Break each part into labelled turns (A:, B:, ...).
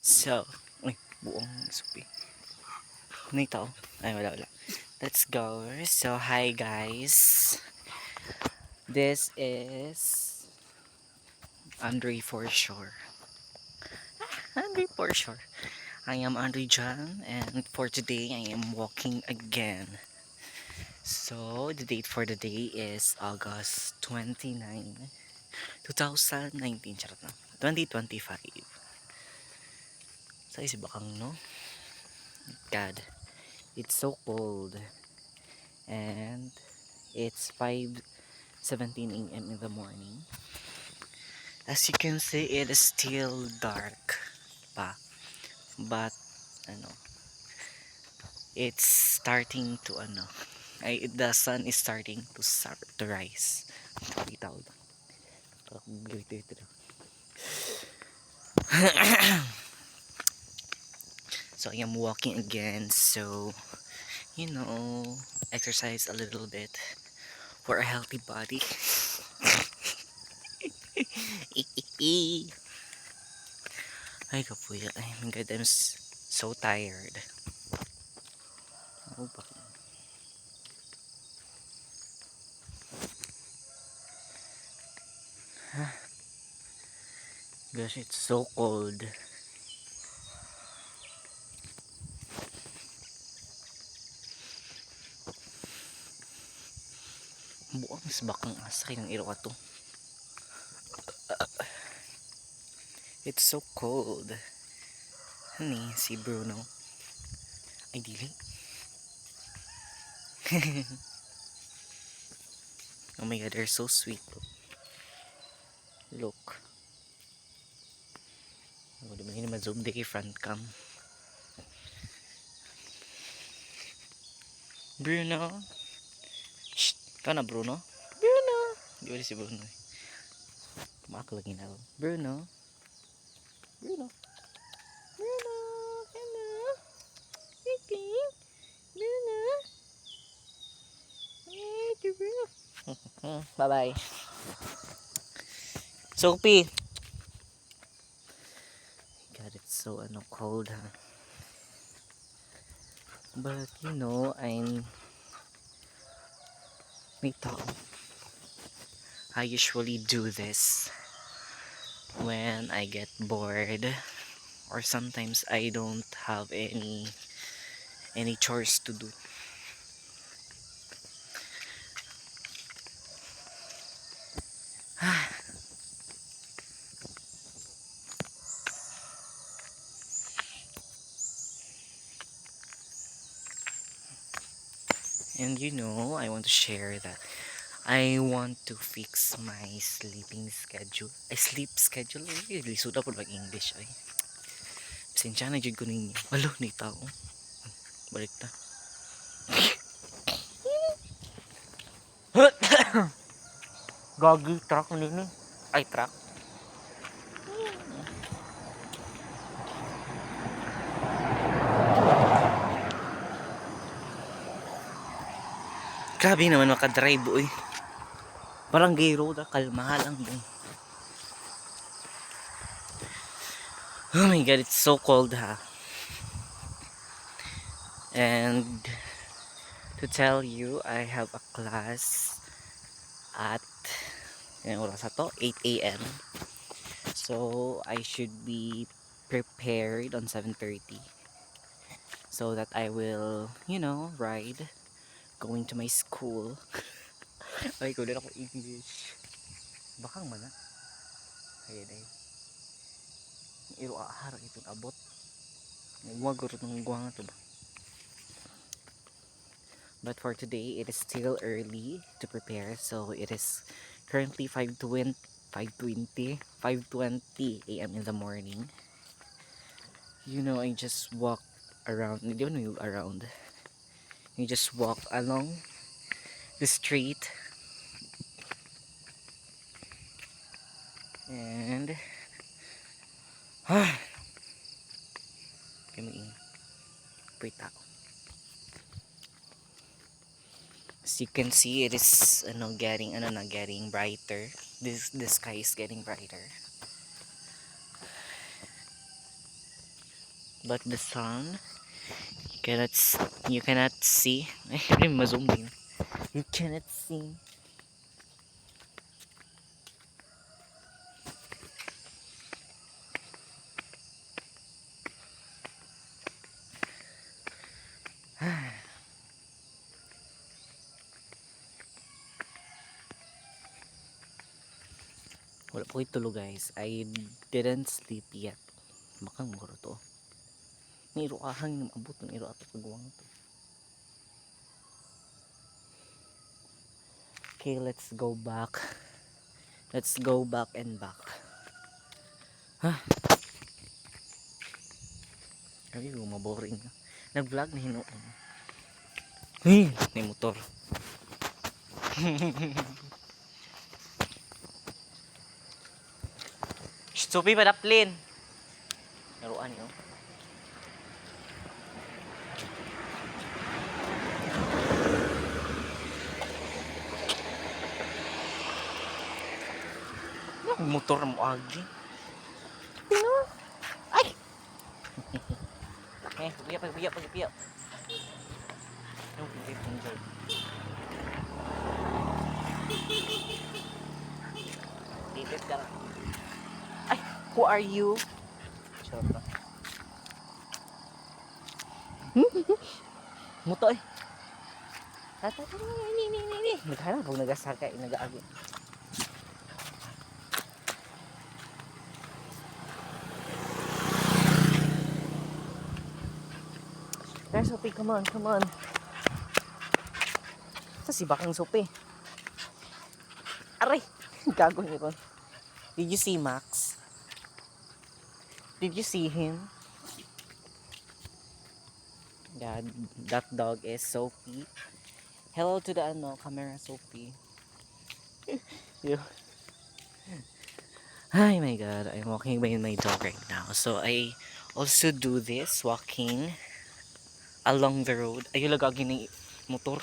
A: So, ay, buong supi. May tao. Ay, wala. Let's go. So, hi guys. This is Andre for sure. Andre for sure. I am Andre John, and for today I am walking again. So, the date for the day is August 29, 2019. Charot na. 2025. Sa isibakang no? God, it's so cold. And it's 5:17 a.m. in the morning. As you can see, it is still dark pa. But, ano, it's starting to, the sun is starting to start to rise. Bitaw. So, I am walking again. So, exercise a little bit for a healthy body. Ay, kapuya. Ay, my God, I'm so tired. Oh, bakit? Gosh, it's so cold. Buang bakang asay ng iro to. It's so cold. Honey, si Bruno. Ay, dili. Oh my God, they're so sweet. Look. Oh, di ba hindi ma-zoom di kay front cam. Bruno. Shh. Ikaw na, Bruno. Bruno. Di ba si Bruno? Kumak lagi na. Bruno. Bruno. Bruno. Hello. Hey, Bruno. Hey, Bruno. Bye-bye. Sophie. God, it's so cold, huh? But, I'm may tao. I usually do this when I get bored or sometimes I don't have any chores to do. And I want to share that I want to fix my sleeping schedule. I sleep schedule. Lisod ako pag English ay. Pasensya na jud ko ninyo. Alo ni tao. Balik ta. Gagi truck nini. Ay truck. Grabe naman makadrive oy. Parang gay road, kalma lang din. Oh my God, it's so cold ha. And to tell you, I have a class at oras na to, 8 a.m. So I should be prepared on 7:30 so that I will, ride going to my school. Ay, kulit ako English. Bakang mana? Ayun ay. Iro ahar itong abot. Nagwagor ng guwang to ba? But for today, it is still early to prepare. So it is currently 5:20 a.m. in the morning. I just walk around. Hindi ko around. You just walk along the street. And kami puy tao. As you can see, it is getting brighter. The sky is getting brighter. but the sun you cannot see. Ay, ma-zoom in. You cannot see. Wala po kayo tulog guys. I didn't sleep yet. Makang muro to. Niro ahang ng abot ng iro ato pagwang to. Okay, let's go back. Let's go back and back. Ha? Ay, maboring. Nag-vlog na hinuon. Hey, may motor. Supi pa daplin. Laruan yun. Motor mo agi. Pino? Ay! Biya. Yung pinjol. Dito ka lang. Ay! Who are you? Charot. Muto eh. Ini. Naghanap kung nagasakay, nag-aagi. There, Sophie, come on. Sa si Bakang Sophie. Aray! Gago niyo ko. Did you see Max? Did you see him? Yeah, that dog is Sophie. Hello to the camera, Sophie. Hi, my God. I'm walking by my dog right now. So, I also do this, walking along the road. Ayun, lagagi ni motor.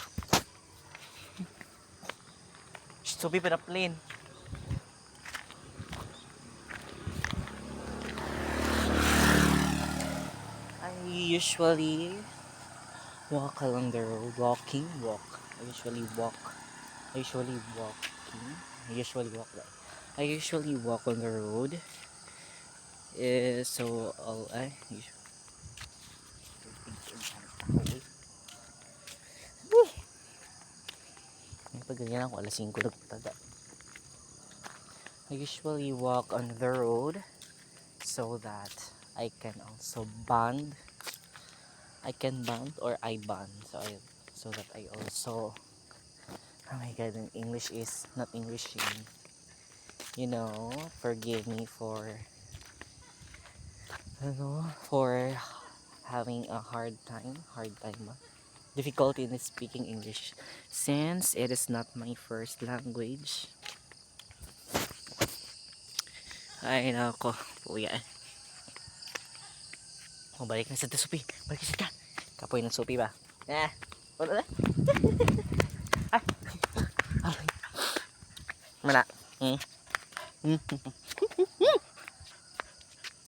A: Sophie, pa na plane. I usually walk along the road. Walk. I usually walk on the road. So pag ganyan ako, alas 5 nagtaga. I usually walk on the road so that I can also bond. I bond. So that I also, oh my God, in English is not Englishing. You know, forgive me for having a hard time, difficulty in speaking English since it is not my first language. Ay nako, puya. Balik na sa Sophie. Balik na ka. Kapoy ng Sophie ba? Wala na. Ay. Mana?